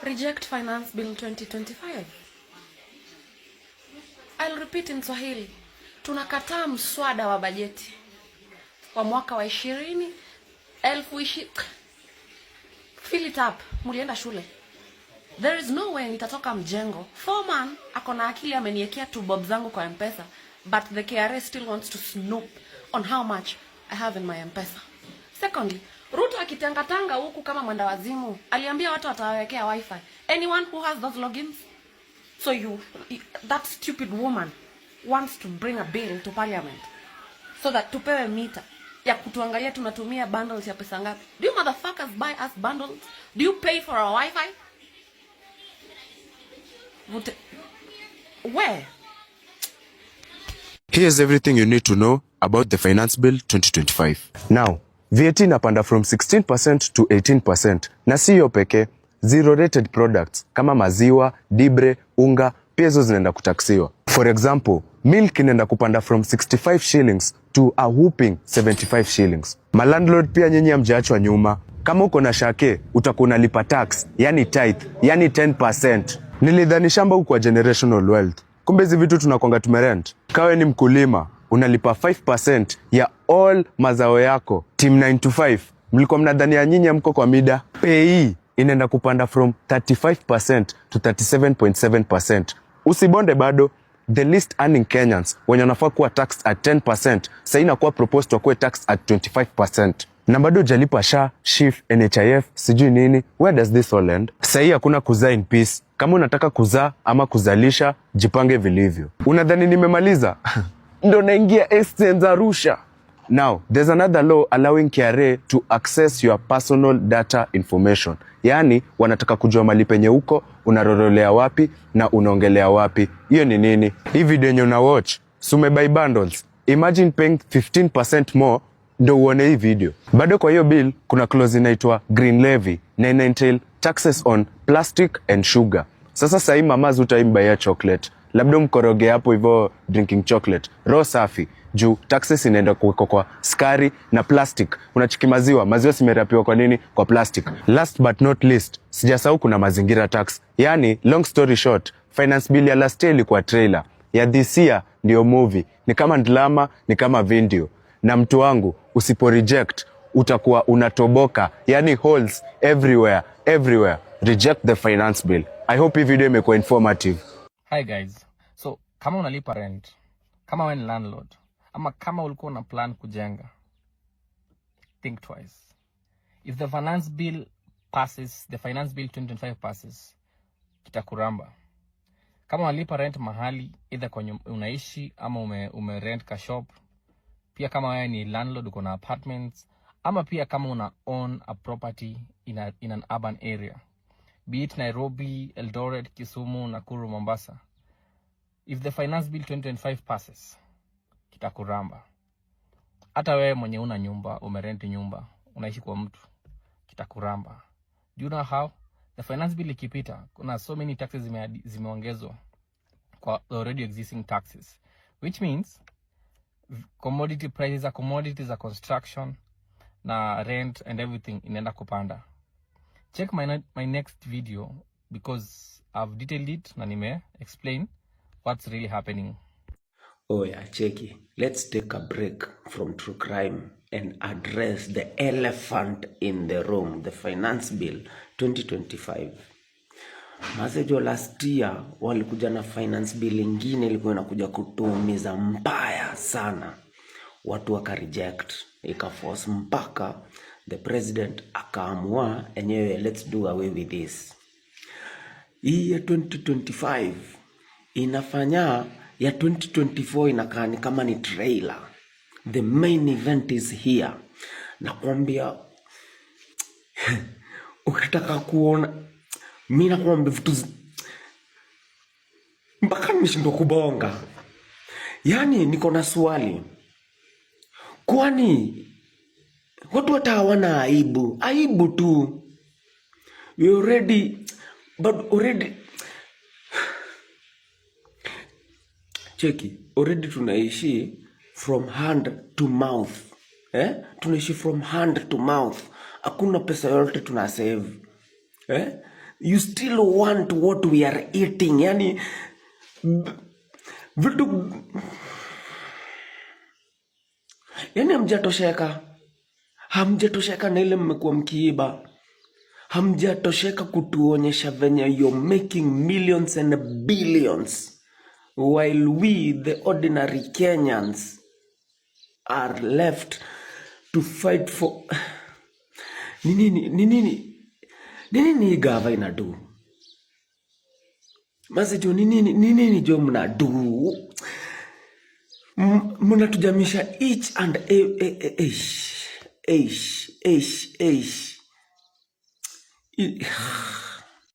Reject Finance Bill 2025. I'll repeat in Swahili. Tunakataa mswada wa bajeti wa mwaka wa 20 Fill it up. Mulienda shule. There is no way nitatoka mjengo. Foreman akona akili ameniekea tu bob zangu kwa M-Pesa, but the KRA still wants to snoop on how much I have in my M-Pesa. Secondly, Ruto akitengatanga huku kama mwenda wazimu, aliambia watu watawekea wifi. Anyone who has those logins? So that stupid woman wants to bring a bill to parliament so that tupewe mita ya kutuangalia tunatumia bundles ya pesa ngapi. Do you motherfuckers buy us bundles? Do you pay for our wifi? Where? Here's everything you need to know about the Finance Bill 2025. Now, VAT inapanda from 16% to 18%. Na siyo peke, zero rated products kama maziwa, dibre, unga, pia hizo zinaenda kutaksiwa. For example, milk inaenda kupanda from 65 shillings to a whooping 75 shillings. Malandlord pia nyinyi hamjaachwa nyuma. Kama uko na shake, utakuwa unalipa tax, yani tithe, yani 10%. Nilidhani shamba huko generational wealth. Kumbe hizi vitu tunakonga tumerent. Kawe ni mkulima, unalipa 5% ya all mazao yako. Team 9 to 5, mlikuwa mnadhani ya nyinyi mko kwa mida. PE inaenda kupanda from 35% to 37.7%. Usibonde bado. The least earning Kenyans wenye wanafaa kuwa taxed at 10%, sasa inakuwa proposed to kuwa taxed at 25%. Na bado hujalipa SHA, SHIF, NHIF, sijui nini. Where does this all end? Sasa hakuna kuzaa in peace. Kama unataka kuzaa ama kuzalisha, jipange vilivyo. Unadhani nimemaliza? Ndo naingia Essence Arusha. Now, there's another law allowing KRA to access your personal data information. Yani, wanataka kujua mali penye uko, unarorolea wapi na unaongelea wapi. Hiyo ni nini? Hii video yenye una watch, sume buy bundles. Imagine paying 15% more ndo uone hii video. Bado kwa hiyo bill, kuna clause inaitwa Green Levy na entail taxes on plastic and sugar. Sasa sahi mamazi utaimba chocolate. Labda mkoroge hapo hivyo drinking chocolate. Raw safi. Juu taxes inaenda kuwekwa kwa sukari na plastic. Unachiki maziwa simerapiwa kwa nini? Kwa plastic. Last but not least, sijasahau kuna mazingira tax. Yani, long story short, finance bill ya last year ilikuwa trailer. Ya this year ndio movie. Ni kama drama, ni kama video. Na mtu wangu, usipo reject, utakuwa unatoboka. Yani holes everywhere. Reject the finance bill. I hope hii video imekuwa informative. Hi guys. So, kama unalipa rent, kama wewe ni landlord, ama kama ulikuwa na plan kujenga, think twice. If the finance bill 2025 passes, kitakuramba. Kama unalipa rent mahali, either kwenye unaishi ama ume rent ka shop, pia kama wewe ni landlord uko na apartments, ama pia kama una own a property in an urban area, be it Nairobi, Eldoret, Kisumu, Nakuru, Mombasa. If the finance bill 2025 passes, kitakuramba. Hata wewe mwenye una nyumba, umerenti nyumba, unaishi kwa mtu, kitakuramba. Do you know how? The finance bill ikipita, kuna so many taxes zimeongezwa kwa already existing taxes, which means commodity prices, commodities za construction na rent and everything inaenda kupanda. Check my next video because I've detailed it na nime explain what's really happening. Oh yeah, cheki. Let's take a break from true crime and address the elephant in the room, the finance bill 2025. Masejo last year walikuja na finance bill ingine ilikuwa inakuja kutuumiza mbaya sana. Watu waka reject, ikaforce mpaka the president akaamua enyewe, let's do away with this. Hii ya 2025 inafanya ya 2024 inakaa ni kama ni trailer. The main event is here. Nakwambia ukitaka kuona, mimi nakwambia vitu mpaka nimeshindwa kubonga. Yani niko na swali. Kwani watu watawana aibu? Aibu tu. You already cheki, already tunaishi from hand to mouth. Tunaishi from hand to mouth. Hakuna pesa yote tunasave. you still want what we are eating. Yani vitu, yani hamjatosheka na ile mmekuwa mkiiba. Hamjatosheka kutuonyesha venye you're making millions and billions, while we the ordinary Kenyans are left to fight for nini gava inadu mazijo nini jo mnadu mnatujamisha each and eish